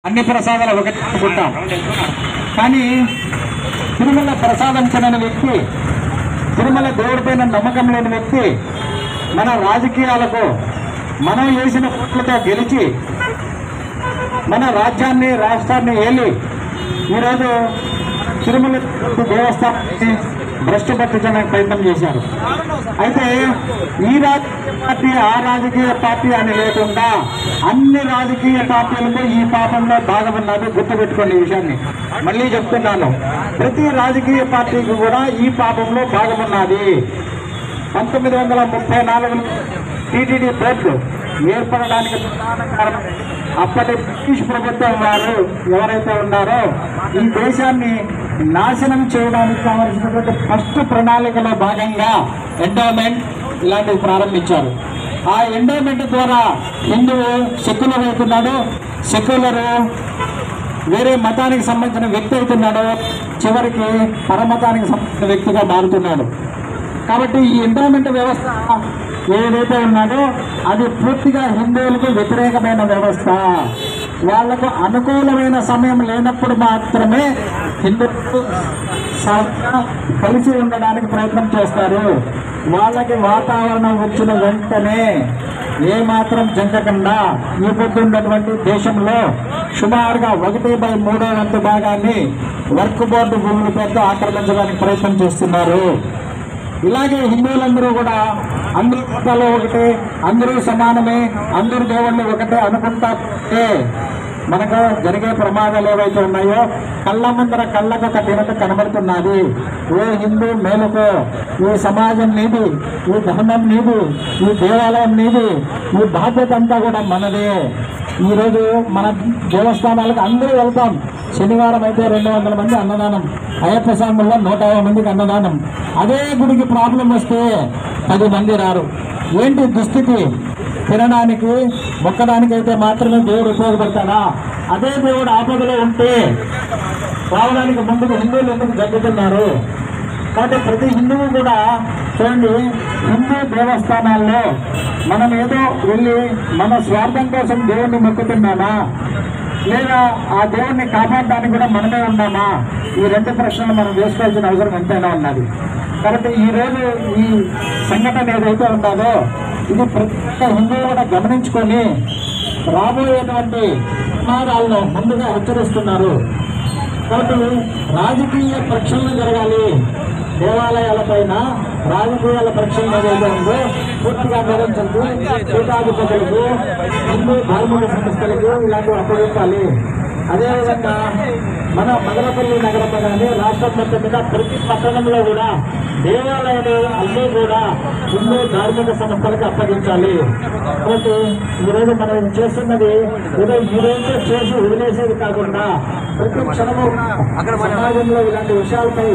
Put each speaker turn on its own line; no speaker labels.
అన్ని ప్రసాదాలు ఒకటి అనుకుంటాం. కానీ తిరుమల ప్రసాదం తినని వ్యక్తి, తిరుమల దేవుడిపైన నమ్మకం లేని వ్యక్తి మన రాజకీయాలకు మనం వేసిన ఓట్లతో గెలిచి మన రాజ్యాన్ని రాష్ట్రాన్ని ఏలి ఈరోజు తిరుమల దేవస్థానాన్ని భ్రష్టు పట్టించడానికి ప్రయత్నం చేశారు. అయితే ఈ రాజకీయ పార్టీ ఆ రాజకీయ పార్టీ అని లేకుండా అన్ని రాజకీయ పార్టీలకు ఈ పాపంలో భాగమున్నది. గుర్తుపెట్టుకోండి ఈ విషయాన్ని. మళ్ళీ చెప్తున్నాను, ప్రతి రాజకీయ పార్టీకి కూడా ఈ పాపంలో భాగమున్నది. 1934 టీటీడీ బోర్డు ఏర్పడడానికి ప్రధాన కారణం అప్పటి బ్రిటిష్ ప్రభుత్వం వారు ఎవరైతే ఉన్నారో ఈ దేశాన్ని నాశనం చేయడానికి కావలసినటువంటి ఫస్ట్ ప్రణాళికలో భాగంగా ఎండోమెంట్ ఇలాంటివి ప్రారంభించారు. ఆ ఎండోమెంట్ ద్వారా హిందువు సెక్యులర్ అవుతున్నాడు, సెక్యులరు వేరే మతానికి సంబంధించిన వ్యక్తి అవుతున్నాడు, చివరికి పరమతానికి సంబంధించిన వ్యక్తిగా మారుతున్నాడు. కాబట్టి ఈ ఎండోమెంట్ వ్యవస్థ ఏదైతే ఉన్నదో అది పూర్తిగా హిందువులకు వ్యతిరేకమైన వ్యవస్థ. వాళ్లకు అనుకూలమైన సమయం లేనప్పుడు మాత్రమే హిందువులు కలిసి ఉండడానికి ప్రయత్నం చేస్తారు. వాళ్ళకి వాతావరణం వచ్చిన వెంటనే ఏమాత్రం జంకకుండా ఈ పొద్దున్నటువంటి దేశంలో సుమారుగా 1/3 వంతు భాగాన్ని వర్క్ బోర్డు భూముల పేరుతో ఆక్రమించడానికి ప్రయత్నం చేస్తున్నారు. ఇలాగే హిందువులందరూ కూడా అందరూ మతాలు ఒకటే, అందరూ సమానమే, అందరూ దేవుళ్ళు ఒకటే అనుకుంటే మనకు జరిగే ప్రమాదాలు ఏవైతే ఉన్నాయో కళ్ళ ముందర కళ్ళకు కట్టినట్టు కనబడుతున్నది. ఓ హిందూ మేలుకో, ఈ సమాజం నీది, ఈ ధర్మం నీది, ఈ దేవాలయం నీది, ఈ బాధ్యత అంతా కూడా మనదే. ఈరోజు మన దేవస్థానాలకు అందరూ వెళ్తాం. శనివారం అయితే 200 మంది అన్నదానం, అయ్యప్ప స్వాముల్లో 150 మందికి అన్నదానం. అదే గుడికి ప్రాబ్లం వస్తే 10 మంది రారు. ఏంటి దుస్థితి? తినడానికి మొక్కడానికైతే మాత్రమే దేవుడు ఉపయోగపడతాడా? అదే దేవుడు ఆపదలో ఉంటే రావడానికి ముందుకు హిందువులు ఎందుకు జరుగుతున్నారు? కాబట్టి ప్రతి హిందువు కూడా చూడండి, హిందూ దేవస్థానాల్లో మనం ఏదో వెళ్ళి మన స్వార్థం కోసం దేవుణ్ణి మొక్కుతున్నామా, లేదా ఆ దేవుణ్ణి కాపాడడానికి కూడా మనమే ఉన్నామా? ఈ 2 ప్రశ్నలు మనం వేసుకోవాల్సిన అవసరం ఎంతైనా ఉన్నది. కాబట్టి ఈరోజు ఈ సంఘటన ఏదైతే ఉన్నదో ఇది ప్రతి ఒక్క హిందువులు కూడా గమనించుకొని రాబోయేటువంటి ప్రమాదాలను ముందుగా హెచ్చరిస్తున్నారు. కాబట్టి రాజకీయ ప్రక్షాళన జరగాలి. దేవాలయాల పైన రాజకీయాల ప్రక్షాళన ఏదైతే ఉందో పూర్తిగా నిర్వహించదు. పీఠాధిపతులకు, హిందూ ధార్మిక సంస్థలకు ఇలాంటివి అప్పగించాలి. అదేవిధంగా మన మదనపల్లి నగరంలో కానీ రాష్ట్రం మొత్తం మీద ప్రతి పట్టణంలో కూడా దేవాలయాలు అన్నీ కూడా హిందూ ధార్మిక సంస్థలకు అప్పగించాలి. కాబట్టి ఈరోజు మనం చేస్తున్నది ఏదో ఈరోజు చేసి వదిలేసేది కాకుండా ప్రతి క్షణము సమాజంలో ఇలాంటి విషయాలపై